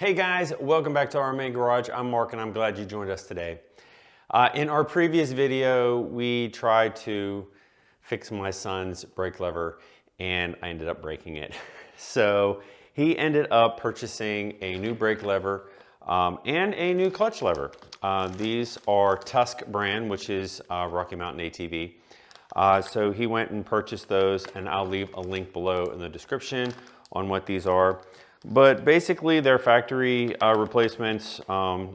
Hey guys, welcome back to our main garage. I'm Mark and I'm glad you joined us today. In our previous video, we tried to fix my son's brake lever and I ended up breaking it. So he ended up purchasing a new brake lever and a new clutch lever. These are Tusk brand, which is Rocky Mountain ATV. So he went and purchased those, and I'll leave a link below in the description on what these are. But basically they're factory replacements,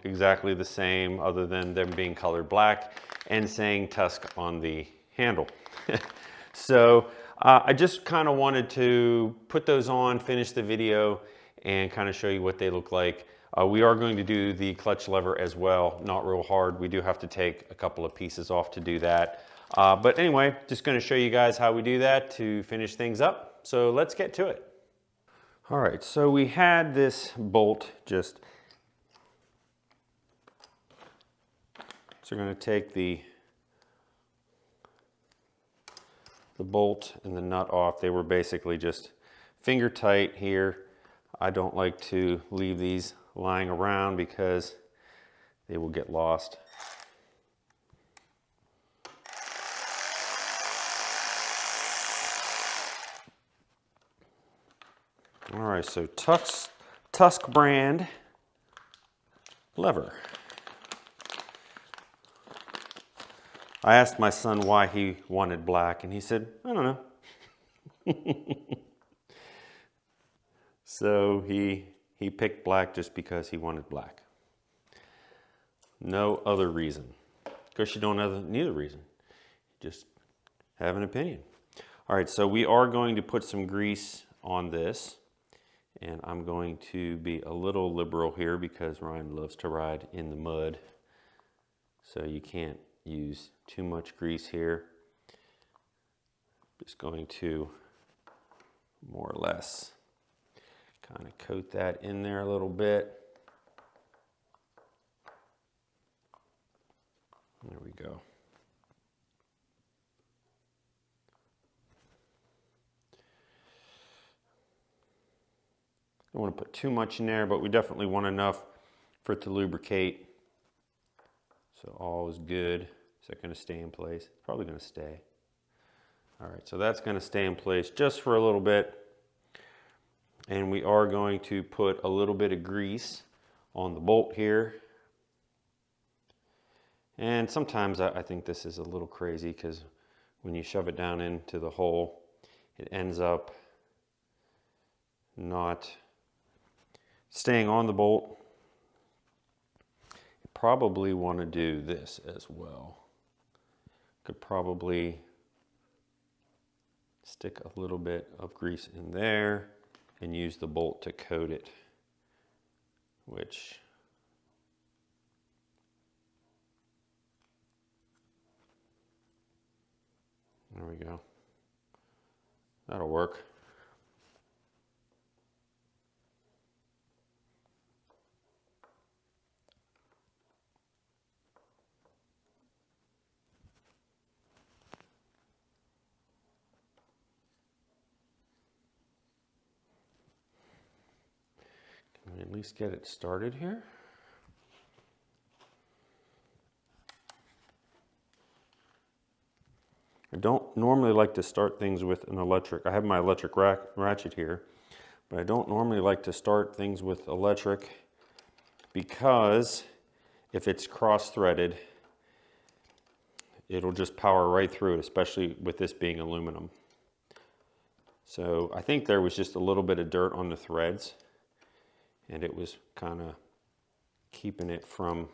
exactly the same other than them being colored black and saying Tusk on the handle. So I just kind of wanted to put those on, finish the video, and kind of show you what they look like. We are going to do the clutch lever as well, not real hard. We do have to take a couple of pieces off to do that. But anyway, just going to show you guys how we do that to finish things up. So let's get to it. All right, so we had this bolt so we're going to take the bolt and the nut off. They were basically just finger tight here. I don't like to leave these lying around because they will get lost. All right, so Tusk brand lever. I asked my son why he wanted black, and he said, I don't know. So he picked black just because he wanted black. No other reason. Of course, you don't need a reason. You just have an opinion. All right, so we are going to put some grease on this. And I'm going to be a little liberal here because Ryan loves to ride in the mud. So you can't use too much grease here. Just going to more or less kind of coat that in there a little bit. There we go. Don't want to put too much in there, but we definitely want enough for it to lubricate. So all is good. Is that going to stay in place? It's probably going to stay. All right, so that's going to stay in place just for a little bit. And we are going to put a little bit of grease on the bolt here. And sometimes I think this is a little crazy because when you shove it down into the hole, it ends up not staying on the bolt. You probably want to do this as well. Could probably stick a little bit of grease in there and use the bolt to coat it, which there we go. That'll work. Can we at least get it started here? I don't normally like to start things with an electric. I have my electric ratchet here, but I don't normally like to start things with electric because if it's cross-threaded, it'll just power right through it, especially with this being aluminum. So I think there was just a little bit of dirt on the threads, and it was kind of keeping it from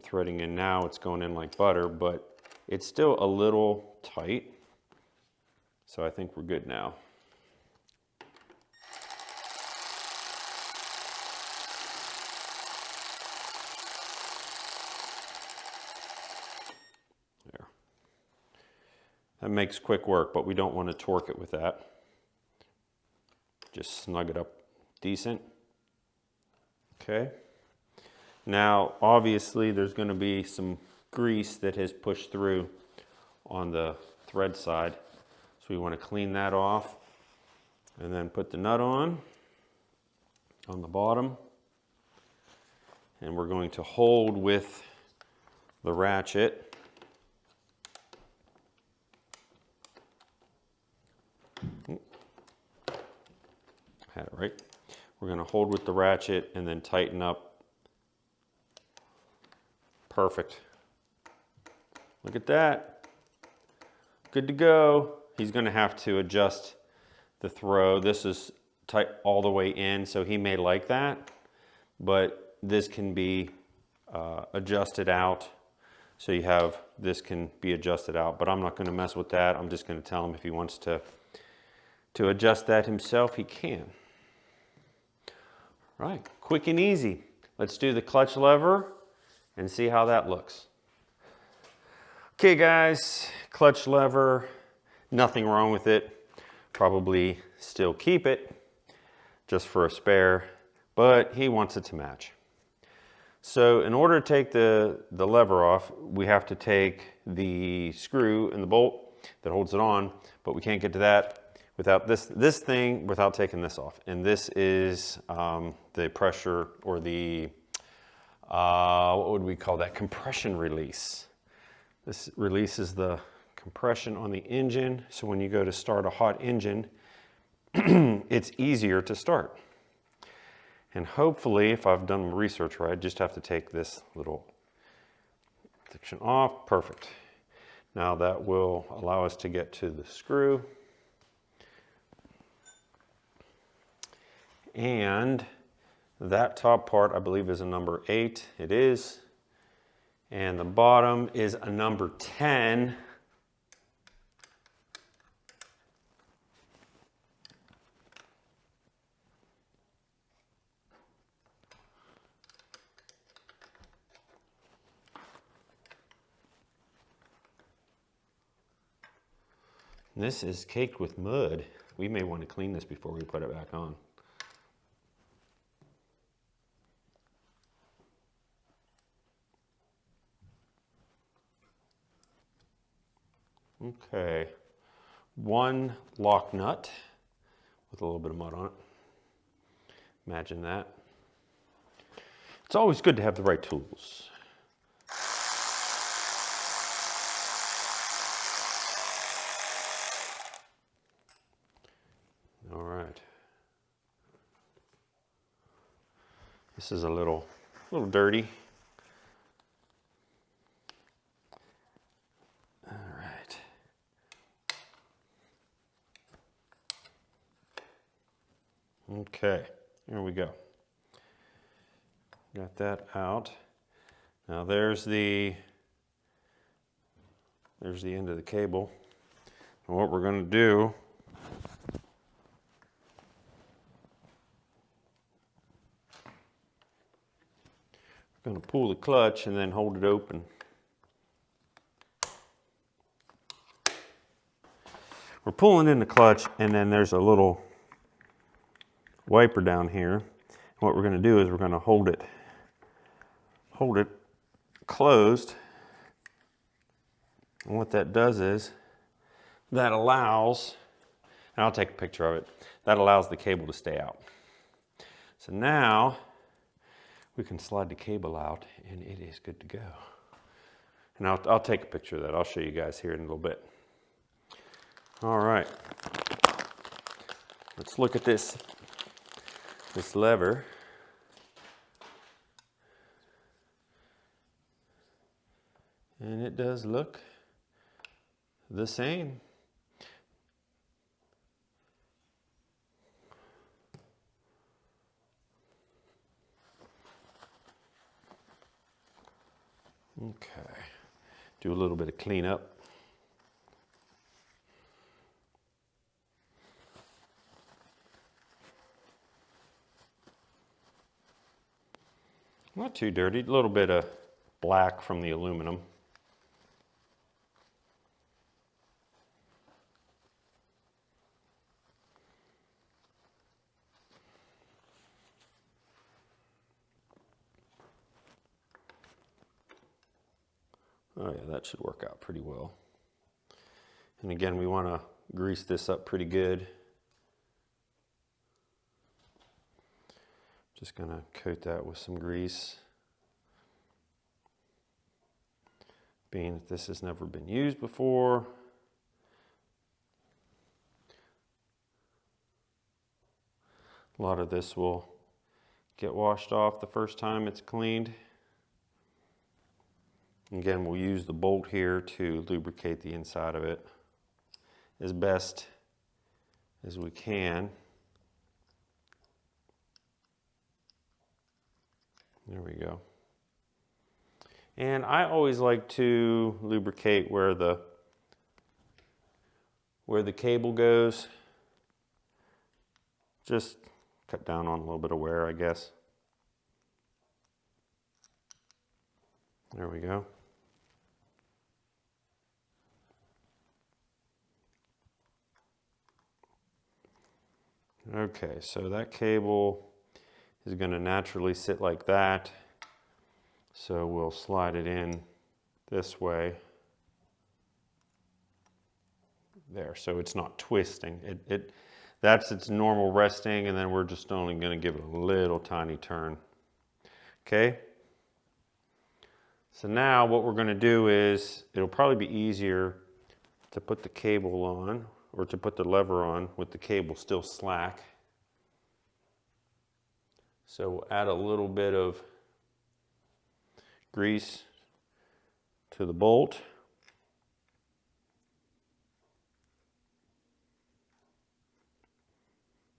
threading in. Now it's going in like butter, but it's still a little tight. So I think we're good now. There. That makes quick work, but we don't want to torque it with that. Just snug it up decent. Okay. Now, obviously, there's going to be some grease that has pushed through on the thread side. So we want to clean that off and then put the nut on. on the bottom. And we're going to hold with the ratchet. Had it right. We're going to hold with the ratchet and then tighten up. Perfect. Look at that. Good to go. He's going to have to adjust the throw. This is tight all the way in, so he may like that, but this can be adjusted out. So you have, this can be adjusted out, but I'm not going to mess with that. I'm just going to tell him if he wants to adjust that himself, he can. All right, quick and easy. Let's do the clutch lever and see how that looks. Okay guys, clutch lever, nothing wrong with it. Probably still keep it just for a spare, but he wants it to match. So in order to take the lever off, we have to take the screw and the bolt that holds it on, but we can't get to that without this thing, without taking this off. And this is the pressure, or the, what would we call that? Compression release. This releases the compression on the engine, so when you go to start a hot engine, it's easier to start. And hopefully, if I've done research right, I just have to take this little section off. Perfect. Now that will allow us to get to the screw. And that top part, I believe, is a number 8. It is. And the bottom is a number 10. This is caked with mud. We may want to clean this before we put it back on. Okay, one lock nut with a little bit of mud on it. Imagine that. It's always good to have the right tools. All right. This is a little dirty. All right. Okay, here we go. Got that out. Now there's the end of the cable. And what we're going to do, we're going to pull the clutch and then hold it open. We're pulling in the clutch, and then there's a little wiper down here. What we're going to do is we're going to hold it closed. And what that does is that allows, and I'll take a picture of it, that allows the cable to stay out. So now we can slide the cable out and it is good to go. And I'll take a picture of that. I'll show you guys here in a little bit. All right, let's look at this lever. And it does look the same. Okay, do a little bit of cleanup. Not too dirty, a little bit of black from the aluminum. Oh yeah, that should work out pretty well. And again, we want to grease this up pretty good. Just gonna coat that with some grease. Being that this has never been used before. A lot of this will get washed off the first time it's cleaned. Again, we'll use the bolt here to lubricate the inside of it as best as we can. There we go. And I always like to lubricate where the cable goes. Just cut down on a little bit of wear, I guess. There we go. Okay, so that cable is going to naturally sit like that. So we'll slide it in this way. There, so it's not twisting. That's its normal resting, and then we're just only going to give it a little tiny turn. Okay? So now what we're going to do is, it'll probably be easier to put the cable on, or to put the lever on with the cable still slack. So we'll add a little bit of grease to the bolt.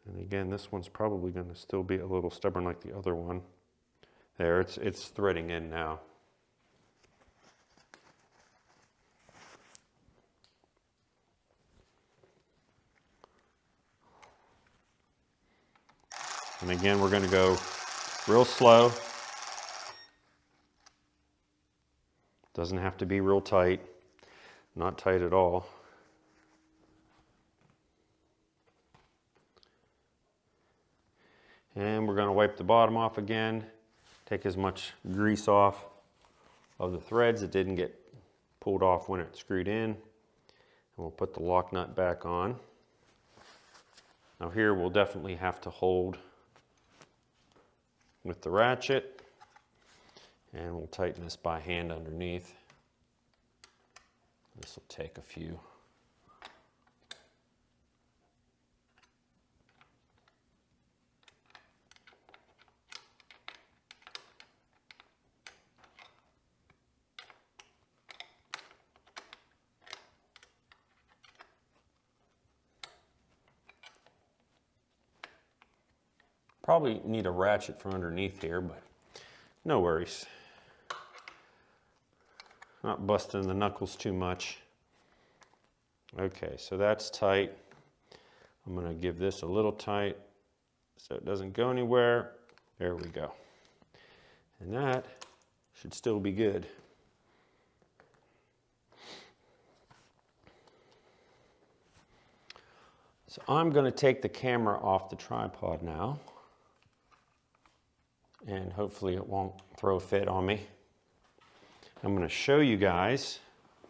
And again, this one's probably going to still be a little stubborn like the other one. There, it's threading in now. And again, we're going to go real slow. Doesn't have to be real tight. Not tight at all. And we're going to wipe the bottom off again. Take as much grease off of the threads that didn't get pulled off when it screwed in. And we'll put the lock nut back on. Now here we'll definitely have to hold with the ratchet. And we'll tighten this by hand underneath. This will take a few. Probably need a ratchet from underneath here, but no worries. Not busting the knuckles too much. Okay, so that's tight. I'm going to give this a little tight so it doesn't go anywhere. There we go. And that should still be good. So I'm going to take the camera off the tripod now. And hopefully it won't throw a fit on me. I'm going to show you guys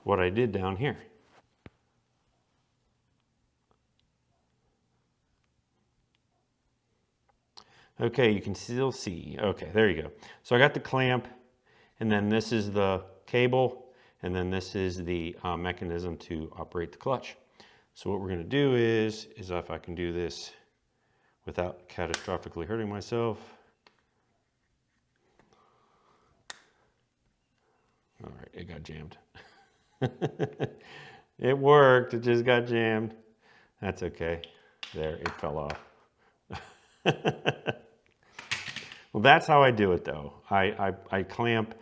what I did down here. Okay, you can still see. Okay, there you go. So I got the clamp, and then this is the cable, and then this is the mechanism to operate the clutch. So what we're going to do is if I can do this without catastrophically hurting myself. All right, it got jammed. It worked, it just got jammed. That's okay. There, it fell off. Well, that's how I do it though. I clamp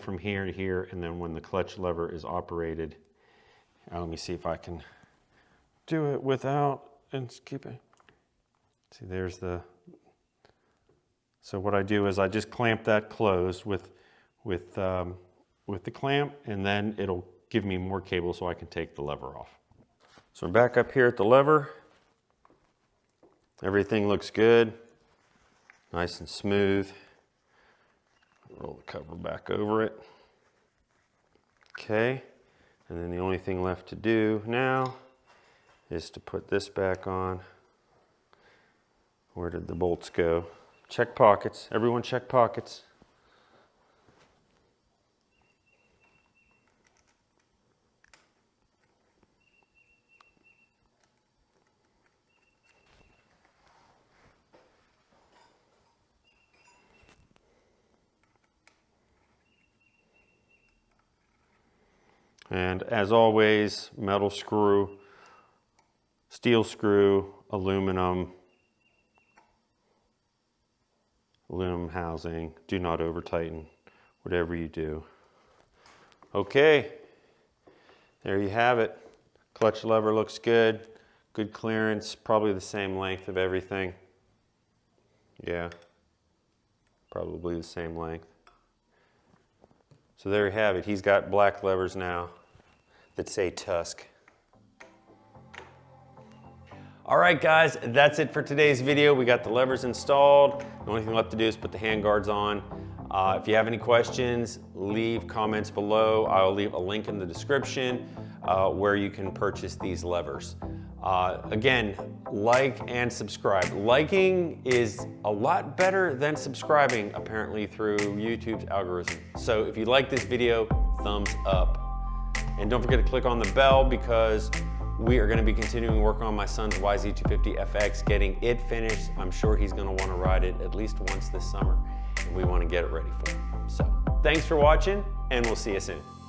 from here to here, and then when the clutch lever is operated, let me see if I can do it without and keep it. See, there's the, so what I do is I just clamp that closed with the clamp, and then it'll give me more cable so I can take the lever off. So I'm back up here at the lever. Everything looks good, nice and smooth. Roll the cover back over it. Okay, and then the only thing left to do now is to put this back on. Where did the bolts go? Check pockets. Everyone check pockets. And as always, metal screw, steel screw, aluminum housing. Do not over tighten, whatever you do. Okay, there you have it. Clutch lever looks good. Good clearance, probably the same length of everything. Yeah, probably the same length. So there you have it. He's got black levers now that say Tusk. All right, guys, that's it for today's video. We got the levers installed. The only thing left to do is put the hand guards on. If you have any questions, leave comments below. I'll leave a link in the description where you can purchase these levers. Again, like and subscribe. Liking is a lot better than subscribing, apparently, through YouTube's algorithm. So if you like this video, thumbs up. And don't forget to click on the bell because we are going to be continuing work on my son's WR250F, getting it finished. I'm sure he's going to want to ride it at least once this summer, and we want to get it ready for him. So thanks for watching, and we'll see you soon.